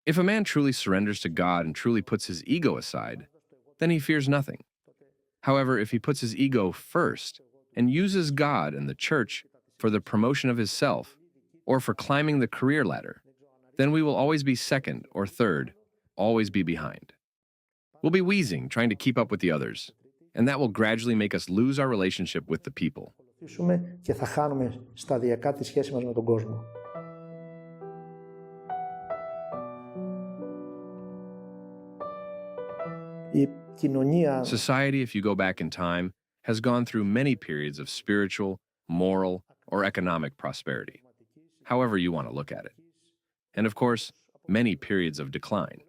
If a man truly surrenders to God and truly puts his ego aside, then he fears nothing. However, if he puts his ego first and uses God and the church for the promotion of his self or for climbing the career ladder, then we will always be second or third, always be behind. We'll be wheezing, trying to keep up with the others, and that will gradually make us lose our relationship with the people. Και θα χάνουμε σταδιακά τη σχέση μας με τον κόσμο. Η κοινωνία... Society, if you go back in time, has gone through many periods of spiritual, moral, or economic prosperity, however you want to look at it. And of course, many periods of decline.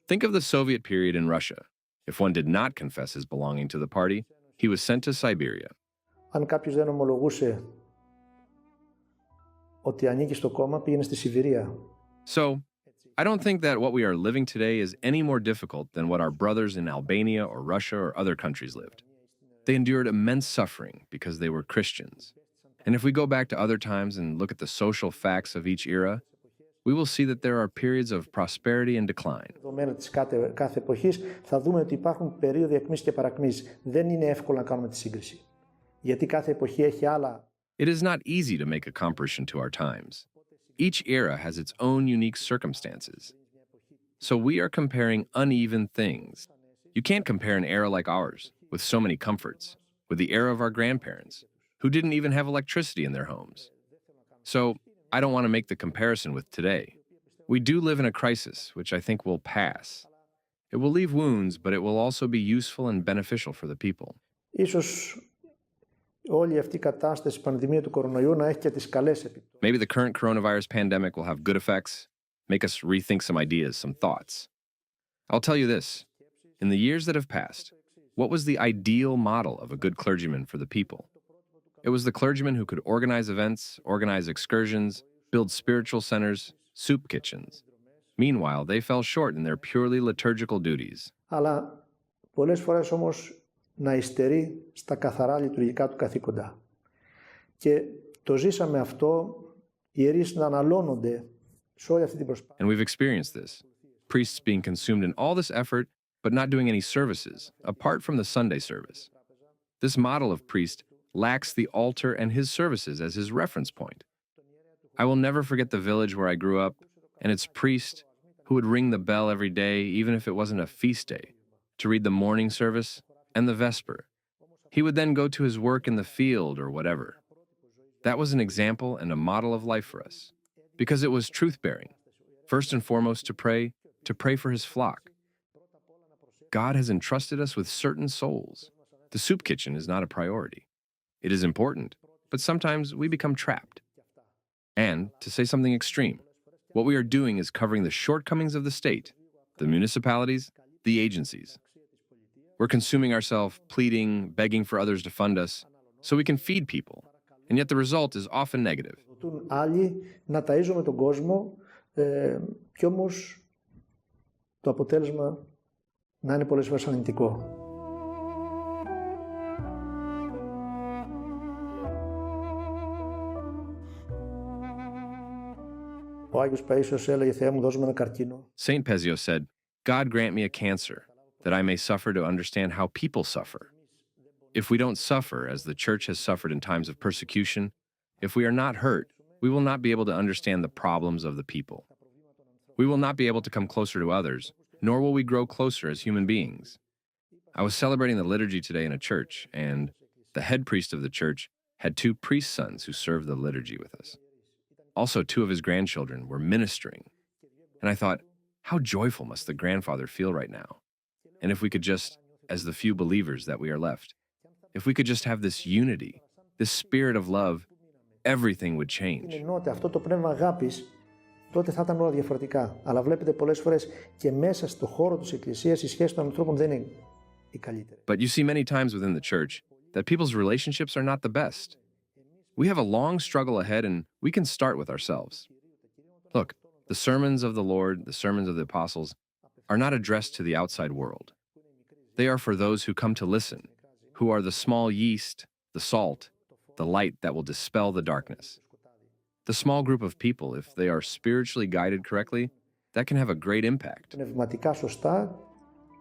Think of the Soviet period in Russia. If one did not confess his belonging to the party, he was sent to Siberia. Αν κάποιος δεν ομολογούσε ότι ανήκει στο κόμμα, πήγαινε στη Σιβηρία. So, I don't think that what we are living today is any more difficult than what our brothers in Albania or Russia or other countries lived. They endured immense suffering because they were Christians. And if we go back to other times and look at the social facts of each era, we will see that there are periods of prosperity and decline. Δεδομένα της κάθε εποχής θα δούμε ότι υπάρχουν περίοδοι εκμής και παρακμής. Δεν είναι εύκολο να κάνουμε τη σύγκριση. Γιατί κάθε εποχή έχει άλλα. It is not easy to make a comparison to our times. Each era has its own unique circumstances. So we are comparing uneven things. You can't compare an era like ours, with so many comforts, with the era of our grandparents, who didn't even have electricity in their homes. So I don't want to make the comparison with today. We do live in a crisis, which I think will pass. It will leave wounds, but it will also be useful and beneficial for the people. Ίσως όλη αυτή η κατάσταση, η πανδημία του κορονοϊού, να έχει και τις καλές επιπτώσεις. Maybe the current coronavirus pandemic will have good effects, make us rethink some ideas, some thoughts. I'll tell you this. In the years that have passed, what was the ideal model of a good clergyman for the people? It was the clergyman who could organize events, organize excursions, build spiritual centers, soup kitchens. Meanwhile, they fell short in their purely liturgical duties. Αλλά πολλές φορές όμως να υστερεί στα καθαρά λειτουργικά του καθήκοντα. Και το ζήσαμε αυτό, οι ιερείς να αναλώνονται σε όλη αυτή την προσπάθεια. And we've experienced this. Priests being consumed in all this effort, but not doing any services, apart from the Sunday service. This model of priest lacks the altar and his services as his reference point. I will never forget the village where I grew up, and its priest, who would ring the bell every day, even if it wasn't a feast day, to read the morning service and the vesper. He would then go to his work in the field or whatever. That was an example and a model of life for us, because it was truth-bearing. First and foremost, to pray for his flock. God has entrusted us with certain souls. The soup kitchen is not a priority. It is important, but sometimes we become trapped. And, to say something extreme, what we are doing is covering the shortcomings of the state, the municipalities, the agencies. We're consuming ourselves, pleading, begging for others to fund us, so we can feed people, and yet the result is often negative. Άλλοι να ταΐζουμε τον κόσμο, κι όμως το αποτέλεσμα να είναι πολλές φορές αρνητικό. Ο Άγιος Παΐσιος έλεγε, Θεέ μου, δώσ' μου ένα καρκίνο. Saint Pezio said, God grant me a cancer, that I may suffer to understand how people suffer. If we don't suffer, as the Church has suffered in times of persecution, if we are not hurt, we will not be able to understand the problems of the people. We will not be able to come closer to others, nor will we grow closer as human beings. I was celebrating the liturgy today in a church, and the head priest of the church had 2 priest sons who served the liturgy with us. Also, 2 of his grandchildren were ministering. And I thought, how joyful must the grandfather feel right now? And if we could just, as the few believers that we are left, if we could just have this unity, this spirit of love, everything would change. Αυτό το πνεύμα αγάπης, τότε θα ήταν όλα διαφορετικά. Αλλά βλέπετε πολλές φορές και μέσα στο χώρο της Εκκλησίας η σχέση των ανθρώπων δεν είναι η καλύτερη. But you see many times within the church that people's relationships are not the best. We have a long struggle ahead, and we can start with ourselves. Look, the sermons of the Lord, the sermons of the apostles, are not addressed to the outside world. They are for those who come to listen, who are the small yeast, the salt, the light that will dispel the darkness. The small group of people, if they are spiritually guided correctly, that can have a great impact. Πνευματικά σωστά,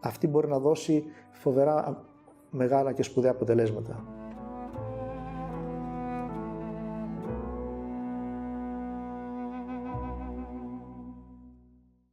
αυτή μπορεί να δώσει φοβερά μεγάλα και σπουδαία αποτελέσματα.